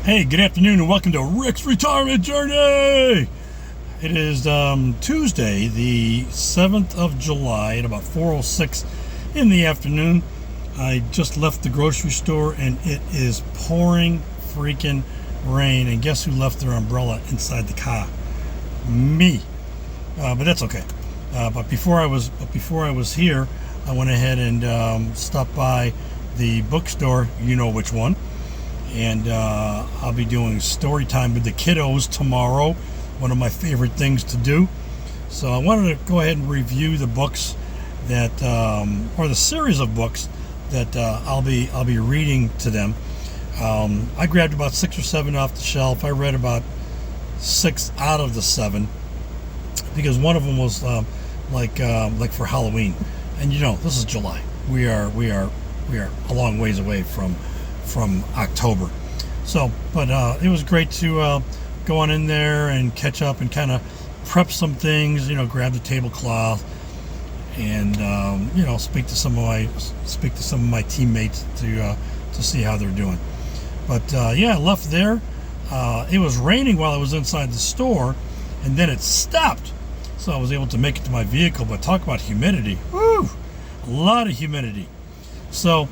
Hey, good afternoon and welcome to Rick's Retirement Journey. It is Tuesday, the 7th of July at about 4:06 in the afternoon. I just left the grocery store and it is pouring freaking rain. And guess who left their umbrella inside the car? Me. But that's okay. But before I was here, I went ahead and stopped by the bookstore. You know which one. And I'll be doing story time with the kiddos tomorrow, one of my favorite things to do. So I wanted to go ahead and review the books that, or the series of books that I'll be reading to them. I grabbed about 6 or 7 off the shelf. I read about 6 out of the 7 because one of them was like for Halloween, and this is July. We are a long ways away from October. So, but it was great to go on in there and catch up and kind of prep some things, grab the tablecloth and speak to some of my teammates to see how they're doing. But I left there. It was raining while I was inside the store, and then it stopped. So I was able to make it to my vehicle. But talk about humidity. Woo! A lot of humidity. So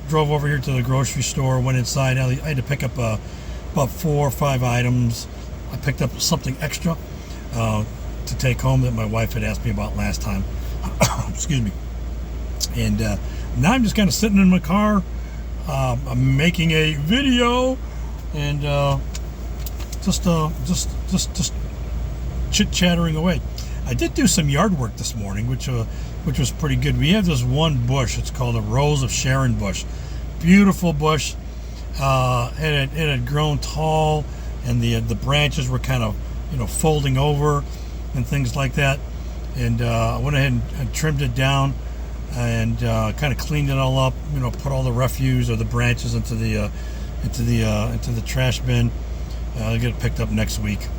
drove over here to the grocery store, went inside. I had to pick up about 4 or 5 items. I picked up something extra to take home that my wife had asked me about last time. Excuse me. And now I'm just kind of sitting in my car. I'm making a video and just chit-chattering away. I did do some yard work this morning, which was pretty good. We have this one bush. It's called a Rose of Sharon bush. Beautiful bush. It had grown tall, and the branches were kind of folding over and things like that. And I went ahead and trimmed it down and kind of cleaned it all up. Put all the refuse or the branches into the trash bin. I'll get it picked up next week.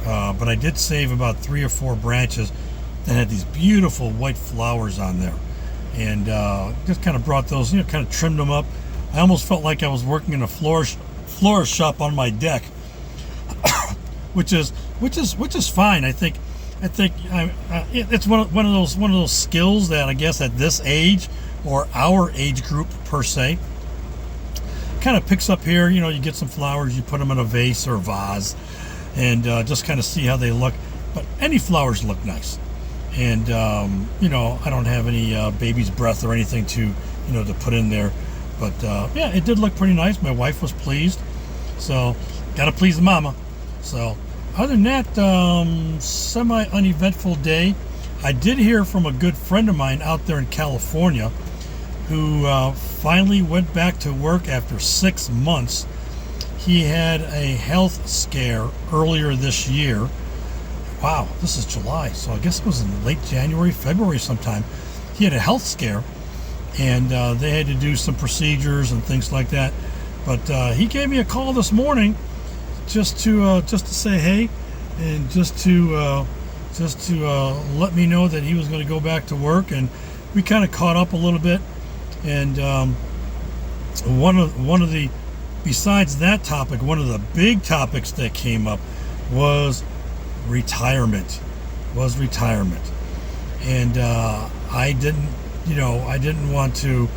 But I did save about 3 or 4 branches that had these beautiful white flowers on there, and just kind of brought those, kind of trimmed them up. I almost felt like I was working in a florist shop on my deck, which is fine. I think it's one of those skills that I guess at this age or our age group per se kind of picks up here. You get some flowers, you put them in a vase or a vase, and just kind of see how they look. But any flowers look nice. And I don't have any baby's breath or anything to put in there, but it did look pretty nice. My wife was pleased, so gotta please the mama. So other than that, semi uneventful day. I did hear from a good friend of mine out there in California who finally went back to work after 6 months. He had a health scare earlier this year. Wow, this is July, so I guess it was in late January, February sometime. He had a health scare, and they had to do some procedures and things like that. But he gave me a call this morning just to say hey, and just to let me know that he was going to go back to work. And we kind of caught up a little bit. And one of the besides that topic, one of the big topics that came up was retirement. And I didn't want to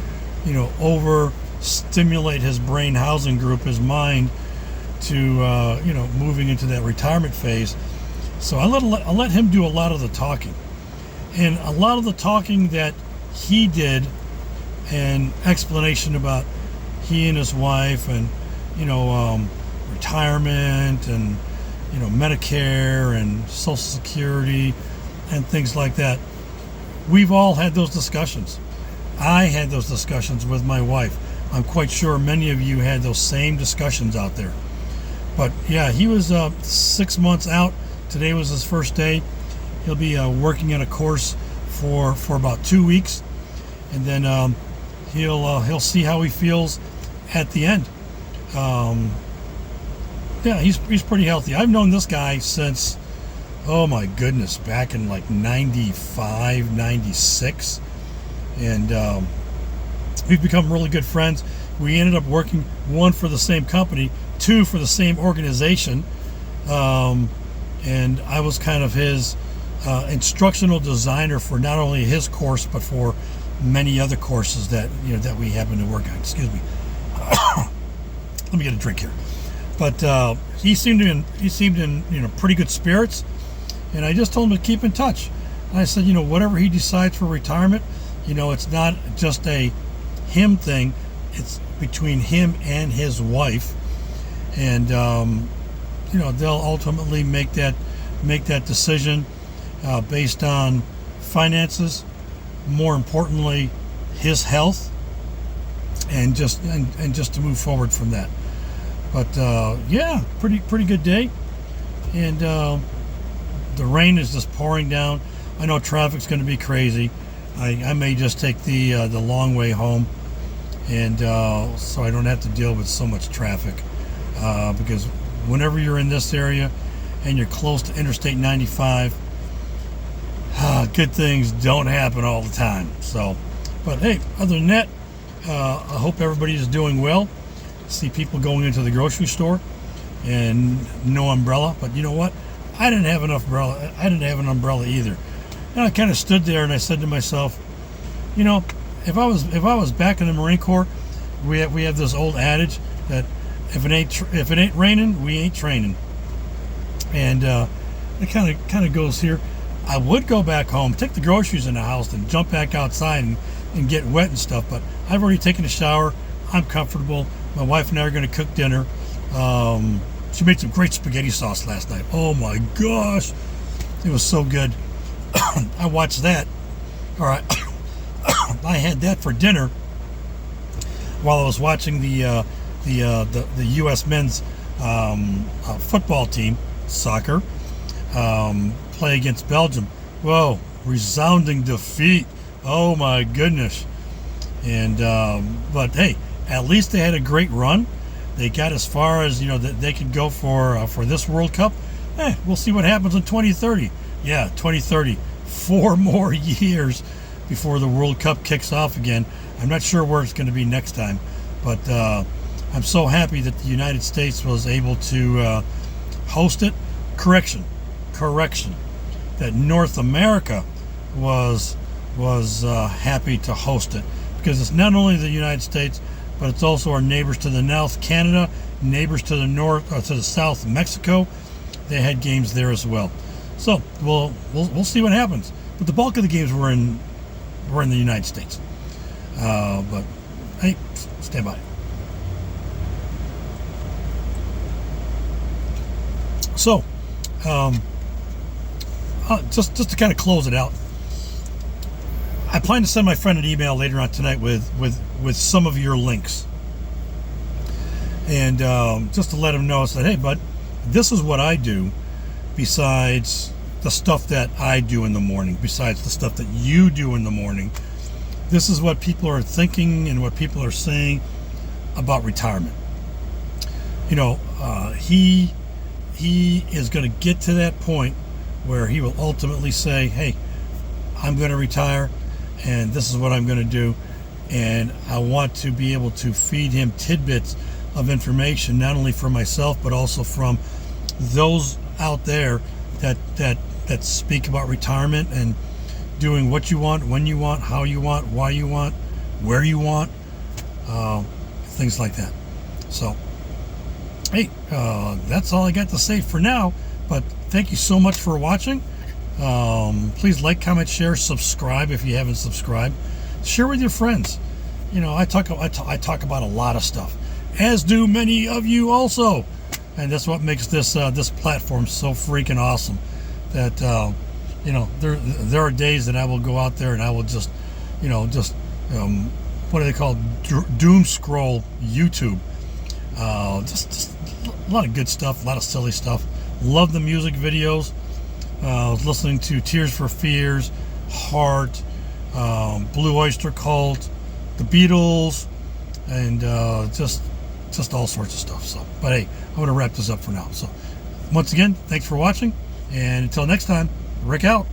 overstimulate his brain housing group, his mind, to moving into that retirement phase. So I let him do a lot of the talking, and a lot of the talking that he did, and explanation about he and his wife, and retirement, and Medicare and Social Security and things like that. We've all had those discussions. I had those discussions with my wife. I'm quite sure many of you had those same discussions out there. But yeah, he was 6 months out. Today was his first day. He'll be working in a course for about 2 weeks, and then he'll see how he feels at the end. He's pretty healthy. I've known this guy since, oh my goodness, back in like 95, 96. And we've become really good friends. we ended up working, one, for the same company, two, for the same organization. And I was kind of his instructional designer for not only his course, but for many other courses that that we happen to work on. Excuse me. Let me get a drink here. But he seemed in pretty good spirits, and I just told him to keep in touch. And I said, whatever he decides for retirement, it's not just a him thing. It's between him and his wife, and they'll ultimately make that decision based on finances, more importantly, his health, and just to move forward from that. But yeah, pretty good day, and the rain is just pouring down. I know traffic's going to be crazy. I may just take the long way home, and so I don't have to deal with so much traffic, because whenever you're in this area and you're close to Interstate 95, good things don't happen all the time. So, but hey, other than that, I hope everybody is doing well. See people going into the grocery store and no umbrella, but you know what? I didn't have enough umbrella. I didn't have an umbrella either. And I kind of stood there and I said to myself, if I was back in the Marine Corps, we have this old adage that if it ain't raining, we ain't training. And it kind of goes here. I would go back home, take the groceries in the house, and jump back outside and get wet and stuff. But I've already taken a shower. I'm comfortable. My wife and I are going to cook dinner. She made some great spaghetti sauce last night. Oh my gosh, it was so good. I watched that. All right, I had that for dinner while I was watching the U.S. men's football team, soccer, play against Belgium. Whoa, resounding defeat. Oh my goodness. And but hey, at least they had a great run. They got as far as that they could go for this World Cup. We'll see what happens in 2030. Yeah, 2030. 4 more years before the World Cup kicks off again. I'm not sure where it's going to be next time, but I'm so happy that the United States was able to host it. Correction. That North America was happy to host it, because it's not only the United States, but it's also our neighbors to the north, Canada, neighbors to the north, to the south, Mexico. They had games there as well. So we'll see what happens. But the bulk of the games were in the United States. But hey, stand by. So, just to kind of close it out, I plan to send my friend an email later on tonight with some of your links, and just to let him know, I said, hey bud, this is what I do besides the stuff that I do in the morning, besides the stuff that you do in the morning. This is what people are thinking and what people are saying about retirement. He is going to get to that point where he will ultimately say, hey, I'm going to retire, and this is what I'm going to do. And I want to be able to feed him tidbits of information, not only for myself, but also from those out there that speak about retirement and doing what you want, when you want, how you want, why you want, where you want, things like that. So, hey, that's all I got to say for now. But thank you so much for watching. Please like, comment, share, subscribe if you haven't subscribed. Share with your friends. I talk about a lot of stuff, as do many of you also, and that's what makes this platform so freaking awesome. That there are days that I will go out there and I will just what do they call, doom scroll YouTube. Just a lot of good stuff, a lot of silly stuff. Love the music videos. I was listening to Tears for Fears, Heart, Blue Oyster Cult, the Beatles, and just all sorts of stuff. So, but hey, I'm going to wrap this up for now. So, once again, thanks for watching, and until next time, Rick out.